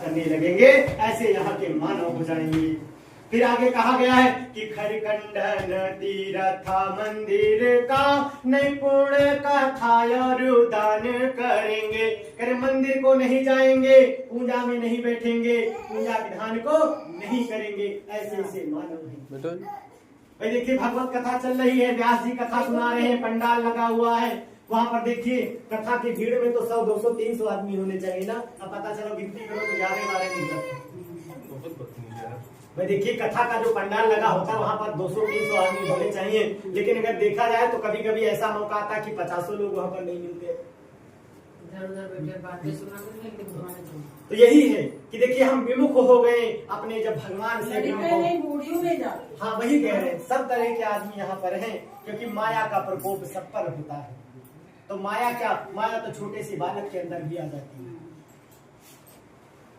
करने लगेंगे, ऐसे यहाँ के मानव हो जाएंगे। फिर आगे कहा गया है कि खरखंडन तीर्थ मंदिर का निपुण कथा और दान करेंगे। करे मंदिर को नहीं जाएंगे, पूजा में नहीं बैठेंगे, पूजा विधान को नहीं करेंगे, ऐसे ऐसे मानव हैं। भाई देखिए भागवत कथा चल रही है, व्यास जी कथा सुना रहे हैं, पंडाल लगा हुआ है, वहां पर देखिए कथा की भीड़ में तो 100, 200, 300 आदमी होने चाहिए ना। अब पता चलो गिनती करो तो 11-12 नहीं जाते। भाई देखिए कथा का जो पंडाल लगा होता है वहां पर 200-300 आदमी होने चाहिए, लेकिन अगर देखा जाए तो कभी कभी ऐसा मौका आता है कि 50 लोग वहां पर नहीं मिलते। तो यही है कि देखिए हम विमुख हो गए अपने, जब भगवान से हाँ वही कह रहे हैं, सब तरह के आदमी यहाँ पर हैं, क्योंकि माया का प्रकोप सब पर होता है। तो माया क्या, माया तो छोटे से बालक के अंदर भी आ जाती है।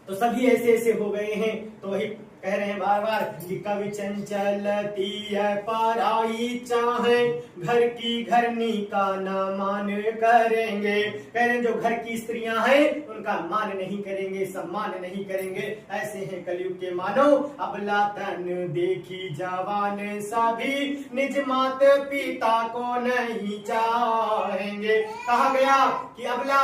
तो सभी ऐसे ऐसे हो गए हैं। तो वही कह रहे हैं बार बार कि कवि चंचलती है पराई चाहे, घर की घरनी का न मान करेंगे। कह रहे हैं जो घर की स्त्रियां हैं उनका मान नहीं करेंगे, सम्मान नहीं करेंगे, ऐसे हैं कलयुग के मानव। अबला तन देखी जवान सभी, निज मात पिता को नहीं चाहेंगे। कहा गया कि अबला,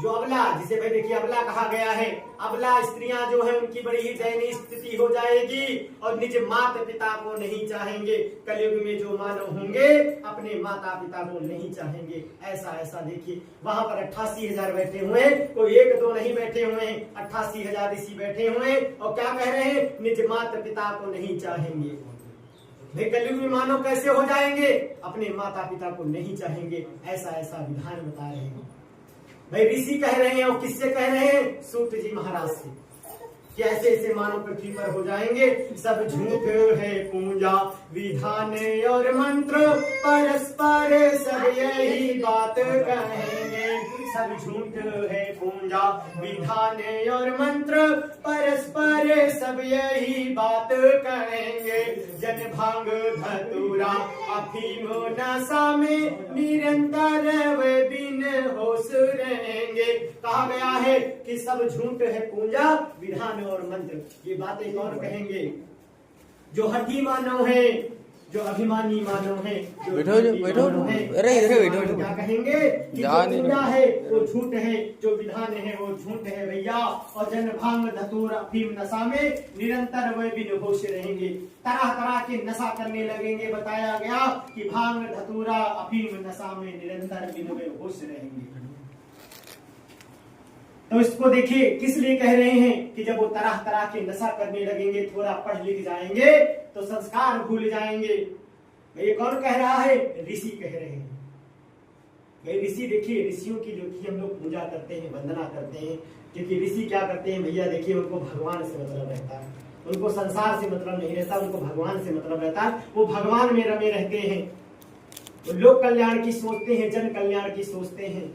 जो अबला, जिसे भाई देखिए अबला कहा गया है, अबला स्त्रियां जो है उनकी बड़ी ही दयनीय स्थिति हो जाएगी और निज माता पिता को नहीं चाहेंगे। कलयुग में जो मानव होंगे अपने माता पिता को नहीं चाहेंगे। ऐसा ऐसा देखिए वहां पर 88,000 बैठे हुए हैं, कोई 1-2 नहीं बैठे हुए हैं, 88,000 ऋषि बैठे हुए हैं और क्या कह रहे हैं, निज माता पिता को नहीं चाहेंगे। भाई कलयुग में मानव कैसे हो जाएंगे, अपने माता पिता को नहीं चाहेंगे। ऐसा ऐसा विधान बता रहे हैं। भाई ऋषि कह रहे हैं और किससे कह रहे हैं, सूत जी महाराज से, कि ऐसे ऐसे मानव पृथ्वी पर हो जाएंगे। सब झूठ है पूजा विधान और मंत्र, परस्पर सब यही बात कहेंगे। सब झूठ है पूजा विधान और मंत्र, परस्पर सब यही बात कहेंगे। जन भांग धतूरा अफीम नशा में, निरंतर वे बिन होश रहेंगे। कहा गया है कि सब झूठ है पूजा विधान और मंत्र। ये बातें कौन कहेंगे, जो हठी मानव है, जो अभिमानी मानव है, जो बैठो अरे इधर बैठो। क्या कहेंगे कि जो पूजा है वो झूठ है, जो विधान है वो झूठ है भैया। और जन भांग धतूर अफीम नशा में, निरंतर वे बिन होश रहेंगे। तरह तरह के नशा करने लगेंगे। बताया गया कि भांग धतूरा अफीम नशा में निरंतर बिन वे होश रहेंगे। तो इसको देखिए किस लिए कह रहे हैं कि जब वो तरह तरह के नशा करने लगेंगे, थोड़ा पढ़ लिख जाएंगे तो संस्कार भूल जाएंगे। ये कौन कह रहा है, ऋषि कह रहे हैं। भाई ऋषि देखिए, ऋषियों की जो कि हम लोग पूजा करते हैं, वंदना करते हैं, क्योंकि ऋषि क्या करते हैं भैया देखिए, उनको भगवान से मतलब रहता है, उनको संसार से मतलब नहीं रहता, उनको भगवान से मतलब रहता है। वो भगवान में रमे रहते हैं, वो लोक कल्याण की सोचते हैं, जन कल्याण की सोचते हैं।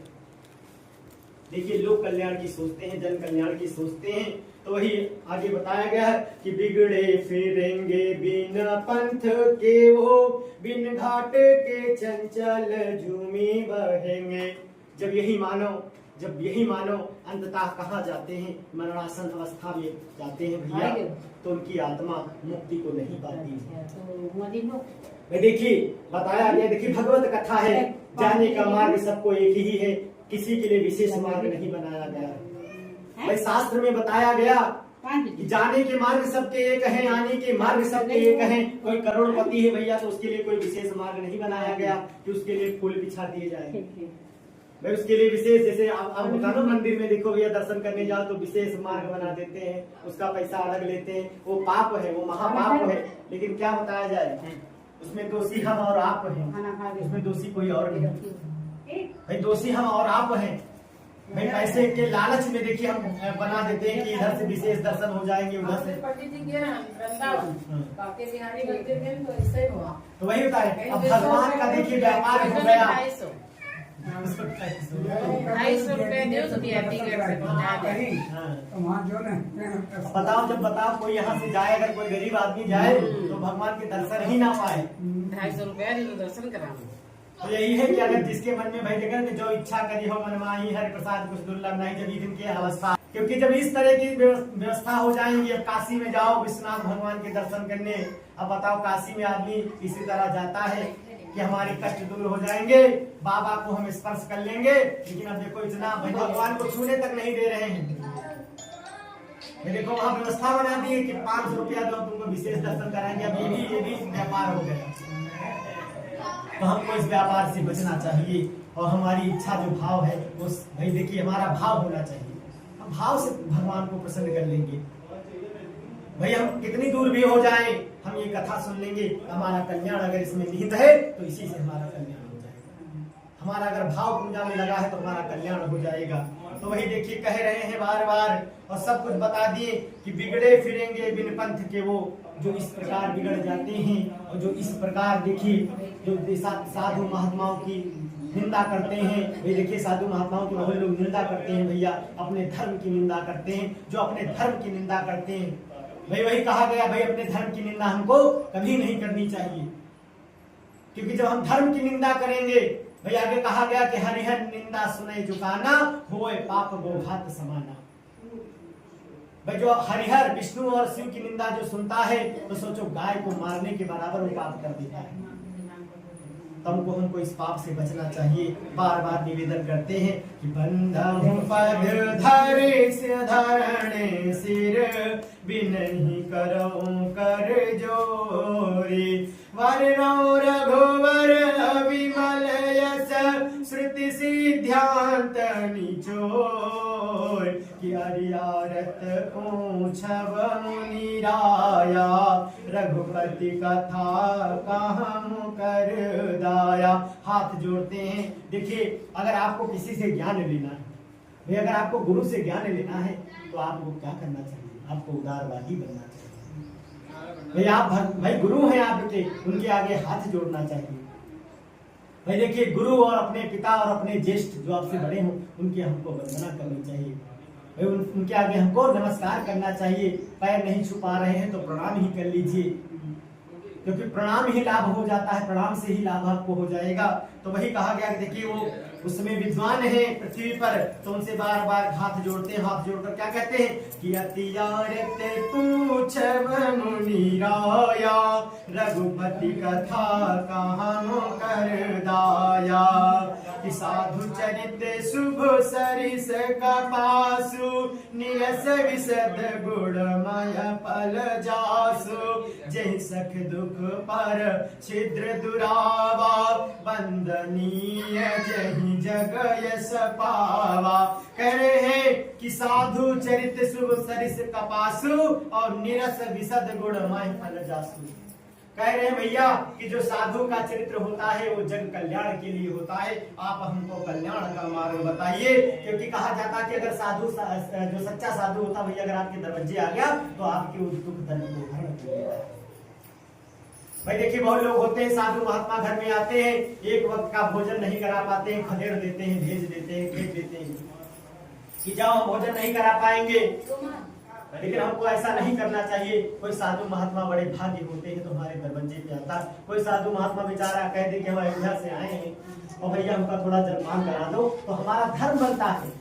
देखिए लोक कल्याण की सोचते हैं, जन कल्याण की सोचते हैं। तो वही आगे बताया गया है कि बिगड़े फिरेंगे बिन पंथ के वो, बिन घाट के चंचल झूमी बहेंगे। जब यही मानव अंततः कहाँ जाते हैं, मरणासन अवस्था में जाते हैं भैया, तो उनकी आत्मा मुक्ति को नहीं पाती। देखिए बताया गया, देखिए भगवत कथा है, जाने का मार्ग सबको एक ही है, किसी के लिए विशेष मार्ग नहीं बनाया गया है। भाई शास्त्र में बताया गया कि जाने के मार्ग सबके एक हैं, आने के मार्ग सबके एक हैं। कोई करोड़पति है भैया तो उसके लिए कोई विशेष मार्ग नहीं बनाया गया कि उसके लिए फूल बिछा दिए जाए। भाई उसके लिए विशेष, जैसे आप बताना मंदिर में देखो भैया दर्शन करने जाओ तो विशेष मार्ग बना देते हैं, उसका पैसा अलग लेते हैं। वो पाप है, वो महापाप है। लेकिन क्या बताया जाए, उसमें दोषी हम और आप हैं, उसमें दोषी कोई और नहीं। भाई दोषी हम और आप हैं। भाई पैसे के लालच में देखिए हम बना देते हैं कि इधर से विशेष दर्शन हो जाएंगे, उधर से। तो वही होता है। अब भगवान का देखिए व्यापार हो गया। 250 रुपए बताओ, जब बताओ कोई यहाँ से जाए, अगर कोई गरीब आदमी जाए तो भगवान के दर्शन ही ना पाए। 250 रुपया दर्शन करा। तो यही है कि अगर जिसके मन में भाई जगह जो इच्छा करी हो मन माही, हरि प्रसाद कुछ दुर्लभ नहीं, जब दिन की अवस्था क्योंकि जब इस तरह की व्यवस्था हो जाएंगी, अब काशी में जाओ विश्वनाथ भगवान के दर्शन करने, अब बताओ काशी में आदमी इसी तरह जाता है कि हमारे कष्ट दूर हो जाएंगे, बाबा को हम स्पर्श कर लेंगे, लेकिन अब देखो इतना भगवान को छूने तक नहीं दे रहे हैं। देखो वहां व्यवस्था बना दी है कि 500 रुपया दो तुमको विशेष दर्शन कराएंगे। अब ये भी व्यापार हो गया, तो हमको इस व्यापार से बचना चाहिए और हमारी इच्छा जो भाव है वो भाई देखिए हमारा भाव होना चाहिए, हम भाव से भगवान को प्रसन्न कर लेंगे। भाई हम कितनी दूर भी हो जाएं, हम ये कथा सुन लेंगे, हमारा कल्याण अगर इसमें निहित है तो इसी से हमारा कल्याण हो जाएगा। हमारा अगर भाव पूजा में लगा है तो हमारा कल्याण हो जाएगा। तो वही देखिए कह रहे हैं बार बार और सब कुछ बता दिए कि बिगड़े फिरेंगे बिन पंथ के वो जो इस प्रकार बिगड़ जाते हैं और जो इस प्रकार देखिए जो साधु महात्माओं की निंदा करते हैं। भाई देखिए साधु महात्माओं की बहुत लोग निंदा करते हैं भैया, अपने धर्म की निंदा करते हैं। जो अपने धर्म की निंदा करते हैं, भाई वही कहा गया भाई अपने धर्म की निंदा हमको कभी नहीं करनी चाहिए, क्योंकि जब हम धर्म की निंदा करेंगे भाई आगे कहा गया कि हरिहर निंदा सुने झुकाना होए पाप गोघात समाना। भाई जो हरिहर विष्णु और शिव की निंदा जो सुनता है तो सोचो गाय को मारने के बराबर वो पाप कर देता है। तुमको हमको इस पाप से बचना चाहिए। बार बार निवेदन करते हैं कि बंधु पद धरे धरणे सिर बिनहि करो कर जोरी वरनो रघुवर विमल यस श्रुति सिद्धांत निचोर कि अरियारत पूछब मुनिराया रघुपति कथा कहम कर दाया। हाथ जोड़ते हैं। देखिए अगर आपको किसी से ज्ञान लेना है भाई, अगर आपको गुरु से ज्ञान लेना है तो आपको क्या करना चाहिए? आपको उदारवादी बनना चाहिए। भाई आप भाई गुरु हैं आपके, उनके आगे हाथ जोड़ना चाहिए। भाई देखिए गुरु और अपने पिता और अपने ज्येष्ठ जो आपसे बड़े हों उनकी हमको वंदना करनी चाहिए। भाई उनके आगे हमको नमस्कार करना चाहिए। पैर नहीं छुपा रहे हैं तो प्रणाम ही कर लीजिए, क्योंकि प्रणाम ही लाभ हो जाता है, प्रणाम से ही लाभ आपको हो जाएगा। तो वही कहा गया कि देखिए वो उसमें विद्वान है पृथ्वी पर, तो उनसे बार बार हाथ जोड़ते हैं। हाथ जोड़कर क्या कहते हैं कि अतियारत पूछब मुनिराया रघुपति कथा कहम कर दाया कि साधु चरित शुभ सरिस कपासु निरस विशद गुणमय फल जासु जय सख दुख पर छिद्र दुरावा वंदनीय जय जग यश पावा। कह रहे हैं कि साधु चरित शुभ सरिस कपासु और निरस विशद गुणमय फल जासु। कह रहे हैं भैया कि जो साधु का चरित्र होता है वो जन कल्याण के लिए होता है। आप हमको कल्याण का मार्ग बताइए, क्योंकि कहा जाता है कि अगर साधु जो सच्चा साधु होता भैया अगर आपके दरवाजे आ गया तो आपके उस दुख दर्द को हरण कर देता है। भाई देखिए बहुत लोग होते हैं साधु महात्मा घर में आते हैं, एक वक्त का भोजन नहीं करा पाते हैं, खदेड़ देते हैं, भेज देते हैं, फेंक देते हैं कि जाओ हम भोजन नहीं करा पाएंगे। लेकिन हमको ऐसा नहीं करना चाहिए। कोई साधु महात्मा बड़े भाग्य होते हैं तो हमारे दरवाजे पे आता। कोई साधु महात्मा बेचारा कह दे कि हम अयोध्या से आए हैं और भैया हमका थोड़ा जलपान करा दो, तो हमारा धर्म बनता है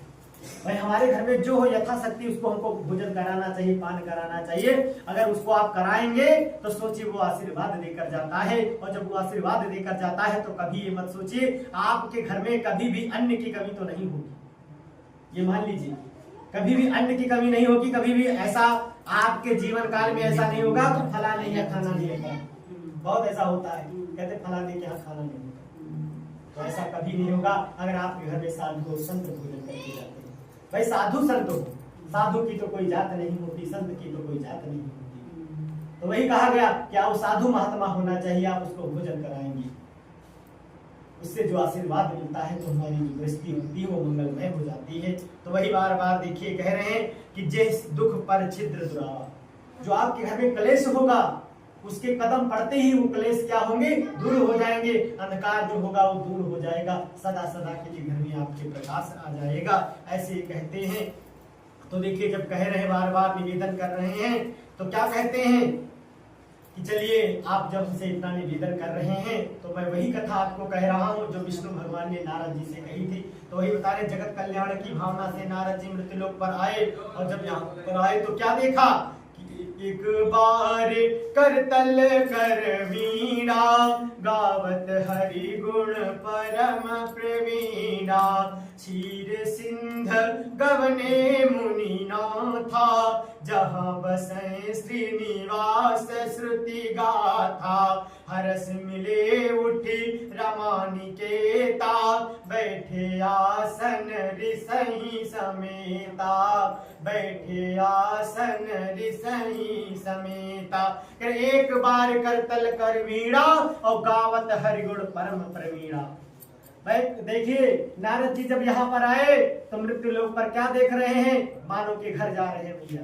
भाई हमारे घर में जो हो यथाशक्ति उसको हमको भोजन कराना चाहिए, पान कराना चाहिए। अगर उसको आप कराएंगे तो सोचिए वो आशीर्वाद देकर जाता है, और जब वो आशीर्वाद देकर जाता है तो कभी ये मत सोचिए आपके घर में कभी भी अन्न की कमी तो नहीं होगी। ये मान लीजिए कभी भी अन्न की कमी नहीं होगी, कभी भी ऐसा आपके जीवन काल में ऐसा नहीं होगा तो फलाने या खाना नहीं होगा। बहुत ऐसा होता है, कहते फलाने के यहाँ खाना नहीं होगा, तो ऐसा कभी नहीं होगा अगर आपके घर में साधु संत भोजन करके जाते हैं। भाई साधु संत हो, साधु की तो कोई जात नहीं होती, संत की तो कोई जात नहीं होती। तो वही कहा गया कि आप साधु महात्मा होना चाहिए, आप उसको भोजन कराएंगे, उससे जो आशीर्वाद मिलता है तो हमारी जो गृहस्थी होती है वो मंगलमय हो जाती है। तो वही बार बार देखिए कह रहे हैं कि जिस दुख पर छिद्र दुरावा, जो आपके घर में क्लेश होगा उसके कदम पड़ते ही वो क्लेश क्या होंगे, दूर हो जाएंगे। अंधकार जो होगा वो दूर हो जाएगा, सदा सदा के लिए घर में आपके प्रकाश आ जाएगा, ऐसे कहते हैं। तो देखिए जब कह रहे हैं बार बार निवेदन कर रहे हैं तो क्या कहते हैं कि चलिए आप जब हमसे इतना निवेदन कर रहे हैं तो मैं वही कथा आपको कह रहा हूँ जो विष्णु भगवान ने नारद जी से कही थी। तो वही बता रहे, जगत कल्याण की भावना से नारद जी मृत्युलोक पर आए और जब यहाँ पर आए तो क्या देखा कि एक बार करतल कर वीणा गावत हरि गुण परम प्रवीणा क्षीर सिंध गवने मुनि नाथा जहाँ बसें श्रीनिवास श्रुति गाथा हरस मिले उठी रमानिकेता बैठे आसन ऋषि समेता बैठे आसन ऋषि समेता। एक बार करतल कर वीणा और गावत हरिगुण परम प्रवीणा। भाई देखिए नारद जी जब यहाँ पर आए तो मृत्यु लोक पर क्या देख रहे हैं, मानव के घर जा रहे हैं। भैया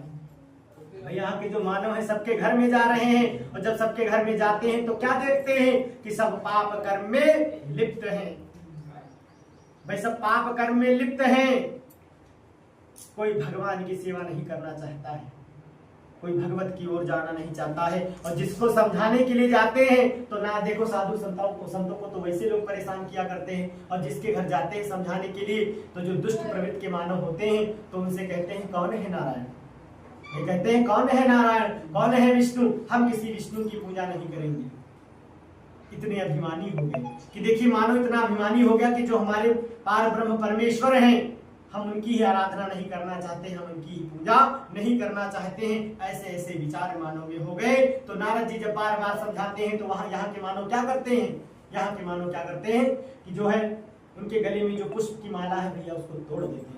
यहाँ के जो मानव हैं सबके घर में जा रहे हैं और जब सबके घर में जाते हैं तो क्या देखते हैं कि सब पाप कर्म में लिप्त हैं। भाई सब पाप कर्म में लिप्त हैं। कोई भगवान की सेवा नहीं करना चाहता है, कोई भगवत की ओर जाना नहीं चाहता है और जिसको समझाने के लिए जाते हैं तो ना देखो साधु संतों को तो वैसे लोग परेशान किया करते हैं और जिसके घर जाते हैं समझाने के लिए तो जो दुष्ट प्रवृत्ति के मानव होते हैं तो उनसे कहते हैं कौन है नारायण। ये कहते हैं कौन है नारायण, कौन है विष्णु, हम किसी विष्णु की पूजा नहीं करेंगे। इतने अभिमानी हो गए कि देखिए मानव इतना अभिमानी हो गया कि जो हमारे पार ब्रह्म परमेश्वर हैं हम उनकी ही आराधना नहीं करना चाहते, हम उनकी ही पूजा नहीं करना चाहते हैं। ऐसे ऐसे विचार मानव में हो गए। तो नारद जी जब बार बार समझाते हैं तो वहां यहाँ के मानव क्या करते हैं, यहाँ के मानव क्या करते हैं कि जो है उनके गले में जो पुष्प की माला है भैया उसको तोड़ देते हैं।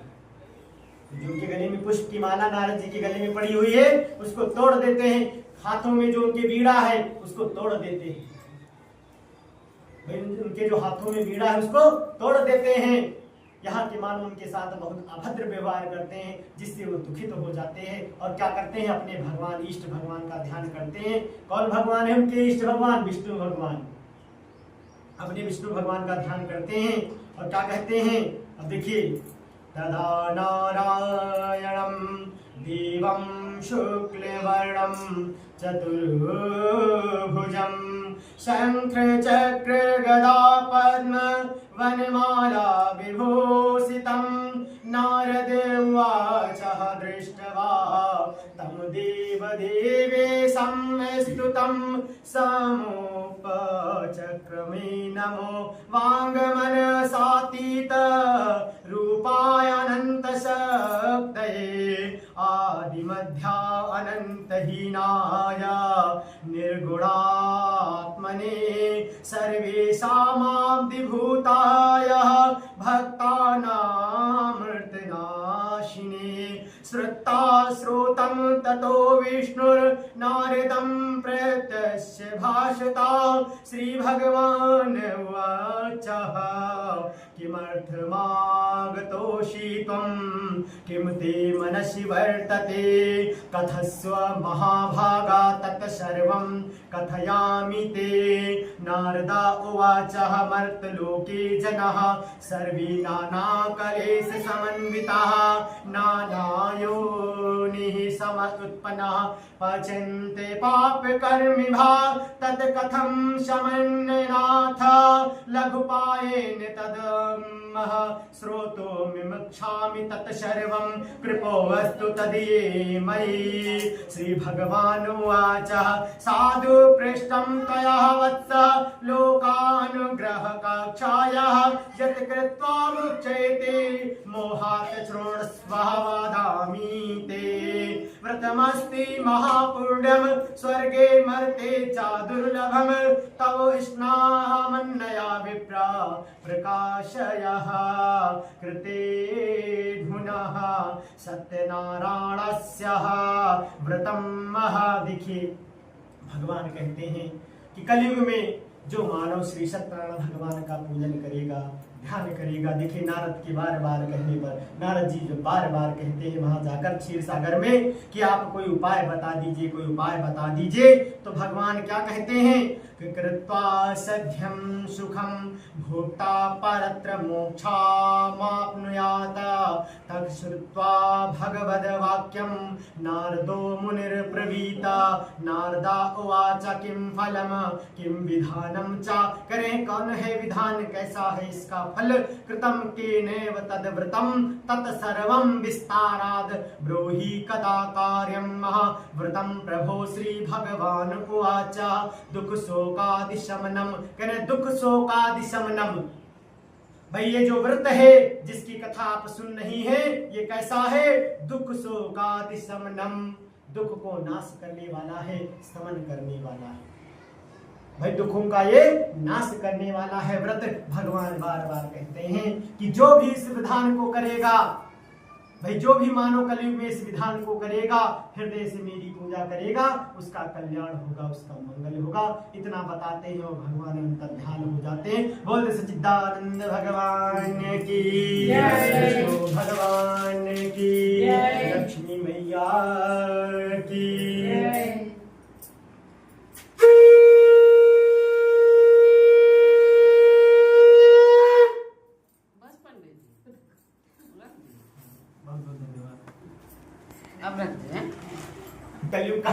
जो उनके गले में पुष्प की माला नारद जी के गले में पड़ी हुई है उसको तोड़ देते हैं। हाथों में जो उनके बीड़ा है उसको तोड़ देते हैं। उनके जो हाथों में बीड़ा है उसको तोड़ देते हैं। यहाँ के मानव उनके साथ बहुत अभद्र व्यवहार करते हैं जिससे वो दुखित हो जाते हैं और क्या करते हैं अपने भगवान इष्ट भगवान का ध्यान करते हैं। कौन भगवान है उनके इष्ट भगवान, विष्णु भगवान। अपने विष्णु भगवान का ध्यान करते हैं और क्या कहते हैं, अब देखिए तदा नारायणं देवं शुक्लवर्णं चतुर्भुजं शंख चक्र गदा पद्म वनमाला विभूषितं नारद उवाच दृष्ट्वा तं देवदेवेशं स्तुतं समुपचक्रमे नमो वाङ्मनसातीत रूपायानंत शक्तये आदिमध्या अनंतहीनाय निर्गुणात्मने सर्वेषामाब्धिभूताय भक्तानामृतनाशिने श्रुत्वा श्रोतं ततो विष्णुर्नारदं प्रत्यस्य भाषता श्रीभगवान् उवाच किमर्थमागतोषि त्वं किं ते मनसि वर्तते कथस्व महाभागा तत्सर्वं कथयामि ते। नारद उवाच मर्त्यलोके जनाः सर्वे नानाकलेश समन्विताः नानायोनिः समुत्पन्नाः पचन्ते पापकर्मिभा तत् कथं शमन्यनाथ लघुपायेन तदमः श्रोतुमिच्छामि तत् सर्वं कृपोऽस्तु तदीमयि। श्री भगवान् उवाच साधु पृष्टं त्वया वत्स लोकानुग्रहकाक्षायः यत् कृत्वा मुच्यते मोहात् शृण्वस्व वदामि ते। व्रतमस्ति महापुण्यं स्वर्गे मर्ते च दुर्लभं तव स्नामन्नया विप्रा प्रकाशयः कृते धुनः सत्यनारायणस्य व्रतं महादिखि। भगवान कहते हैं कि कलयुग में जो मानव श्री सत्यनारायण भगवान का पूजन करेगा ध्यान करेगा। देखिए नारद के बार बार कहने पर नारद जी जो बार बार कहते हैं वहां जाकर क्षीर सागर में कि आप कोई उपाय बता दीजिए, कोई उपाय बता दीजिए, तो भगवान क्या कहते हैं कि कृत्वा सध्यम सुखम भोक्ता परत्र मोक्षामाप्नुयात तत् श्रुत्वा भगवद वाक्यम नारदो मुनिर्ब्रवीत नारदा उवाच किम फलम किम विधानम च, करें कौन है विधान, कैसा है इसका फल, कृतम केनेव तद्व्रतम तत्सर्वं विस्ताराद ब्रूहि कदा कार्यम व्रतम प्रभो श्री भगवान उवाच दुख शोकादि शमनम, करें दुख शोकादि शमनम। भाई ये जो व्रत है जिसकी कथा आप सुन रही हैं ये कैसा है, दुख शोकादि शमनम, दुख को नाश करने वाला है, शमन करने वाला है। भाई दुखों का ये नाश करने वाला है व्रत। भगवान बार बार कहते हैं कि जो भी इस विधान को करेगा, भाई जो भी मानव कलयुग में इस विधान को करेगा, हृदय से मेरी पूजा करेगा, उसका कल्याण होगा, उसका मंगल होगा। इतना बताते हैं और भगवान अंतर ध्यान हो जाते हैं। बोल सच्चिदानंद भगवान की जय, भगवान की जय, लक्ष्मी मैया की जय। अब रख दे। कलयुग का